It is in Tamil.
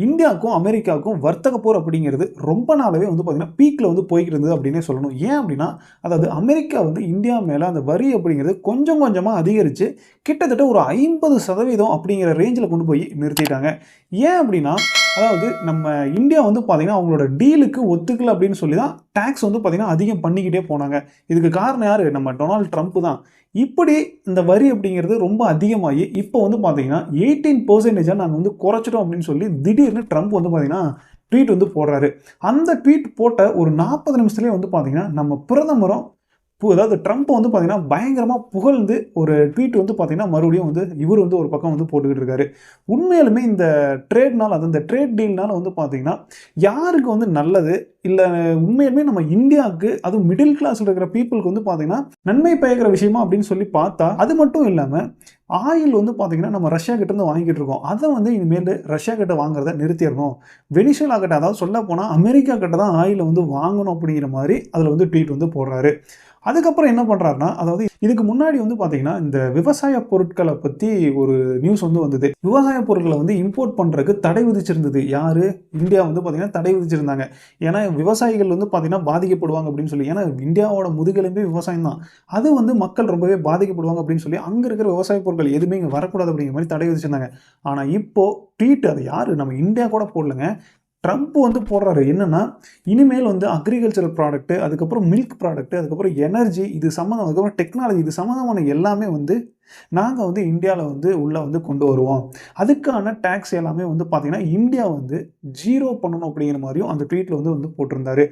இந்தியாவுக்கும் அமெரிக்காவுக்கும் வர்த்தக போர் அப்படிங்கிறது ரொம்ப நாளாவே வந்து பார்த்தீங்கன்னா பீக்கில் வந்து போய்கிட்டு இருந்தது அப்படின்னே சொல்லணும். ஏன் அப்படின்னா, அதாவது அமெரிக்கா வந்து இந்தியா மேலே அந்த வரி அப்படிங்கிறது கொஞ்சம் கொஞ்சமாக அதிகரித்து கிட்டத்தட்ட ஒரு 50% அப்படிங்கிற ரேஞ்சில் கொண்டு போய் நிறுத்திட்டாங்க. ஏன் அப்படின்னா, அதாவது நம்ம இந்தியா வந்து பார்த்தீங்கன்னா அவங்களோட டீலுக்கு ஒத்துக்கல அப்படின்னு சொல்லி தான் டாக்ஸ் வந்து பார்த்தீங்கன்னா அதிகம் பண்ணிக்கிட்டே போனாங்க. இதுக்கு காரணம் யாரு? நம்ம டொனால்ட் ட்ரம்ப் தான். இப்படி இந்த வரி அப்படிங்கிறது ரொம்ப அதிகமாகி இப்போ வந்து பார்த்தீங்கன்னா 18% நாங்கள் வந்து குறைச்சிட்டோம் அப்படின்னு சொல்லி திடீர்னு ட்ரம்ப் வந்து பார்த்தீங்கன்னா ட்வீட் வந்து போடுறாரு. அந்த ட்வீட் போட்ட ஒரு 40 நிமிஷத்துலேயே வந்து பார்த்தீங்கன்னா நம்ம பிரதமரும் அதாவது ட்ரம்ப் வந்து பார்த்தீங்கன்னா பயங்கரமா புகழ்ந்து ஒரு ட்வீட் வந்து பார்த்தீங்கன்னா மறுபடியும் வந்து இவர் வந்து ஒரு பக்கம் வந்து போட்டுக்கிட்டு இருக்காரு. உண்மையாலுமே இந்த ட்ரேட்னால அது இந்த ட்ரேட் டீல்னால வந்து பார்த்தீங்கன்னா யாருக்கு வந்து நல்லது? இல்ல உண்மையாலுமே நம்ம இந்தியாவுக்கு அதுவும் மிடில் கிளாஸ்ல இருக்கிற பீப்புளுக்கு வந்து பார்த்தீங்கன்னா நன்மை பயக்கிற விஷயமா அப்படின்னு சொல்லி பார்த்தா, அது மட்டும் இல்லாம ஆயில் வந்து பார்த்தீங்கன்னா நம்ம ரஷ்யா கிட்ட இருந்து வாங்கிட்டு இருக்கோம். அத வந்து இனிமேல் ரஷ்யா கிட்ட வாங்குறத நிறுத்திறணும். வெனிசுலா கிட்ட அதாவது சொல்லப்போனா அமெரிக்கா கிட்ட தான் ஆயில வந்து வாங்கணும் அப்படிங்கிற மாரி அதுல வந்து ட்வீட் வந்து போடுறாரு. அதுக்கப்புறம் என்ன பண்றாருன்னா, அதாவது இதுக்கு முன்னாடி வந்து பார்த்தீங்கன்னா, இந்த விவசாய பொருட்கள பத்தி ஒரு நியூஸ் வந்து வந்தது. விவசாய பொருட்கள வந்து இம்போர்ட் பண்றதுக்கு தடை விதிச்சிருந்தது. யாரு? இந்தியா வந்து பார்த்தீங்கன்னா தடை விதிச்சிருந்தாங்க. ஏன்னா, விவசாயிகள் வந்து பார்த்தீங்கன்னா பாதிக்கப்படுவாங்க அப்படின்னு சொல்லி. ஏன்னா, இந்தியாவோட முதுகெலும்பே விவசாயம் தான். அது வந்து மக்கள் ரொம்பவே பாதிக்கப்படுவாங்க அப்படின்னு சொல்லி, அங்க இருக்கிற விவசாய பொருட்கள் எதுவுமே இங்க வரக்கூடாது அப்படிங்கிற மாரி தடை விதிச்சிருந்தாங்க. ஆனா இப்போ ட்வீட் அது யாரு? நம்ம இந்தியா கூட போடலங்க. ட்ரம்ப் வந்து போடுறாரு. என்னன்னா, இனிமேல் வந்து அக்ரிகல்ச்சரல் ப்ராடக்ட், அதுக்கப்புறம் மில்க் ப்ராடக்ட், அதுக்கப்புறம் எனர்ஜி இது சம்மந்தம் அதுக்கப்புறம் டெக்னாலஜி இது சம்மந்தமான எல்லாமே வந்து நாங்க வந்து இந்தியால வந்து உள்ள வந்து கொண்டு வருவோம். அதுக்கான டாக்ஸ் எல்லாமே வந்து பார்த்தீங்கன்னா, இந்தியா வந்து 0 பண்ணணும் அப்படிங்கிற மாரியும் அந்த ட்வீட்ல வந்து போட்டிருந்தாரு.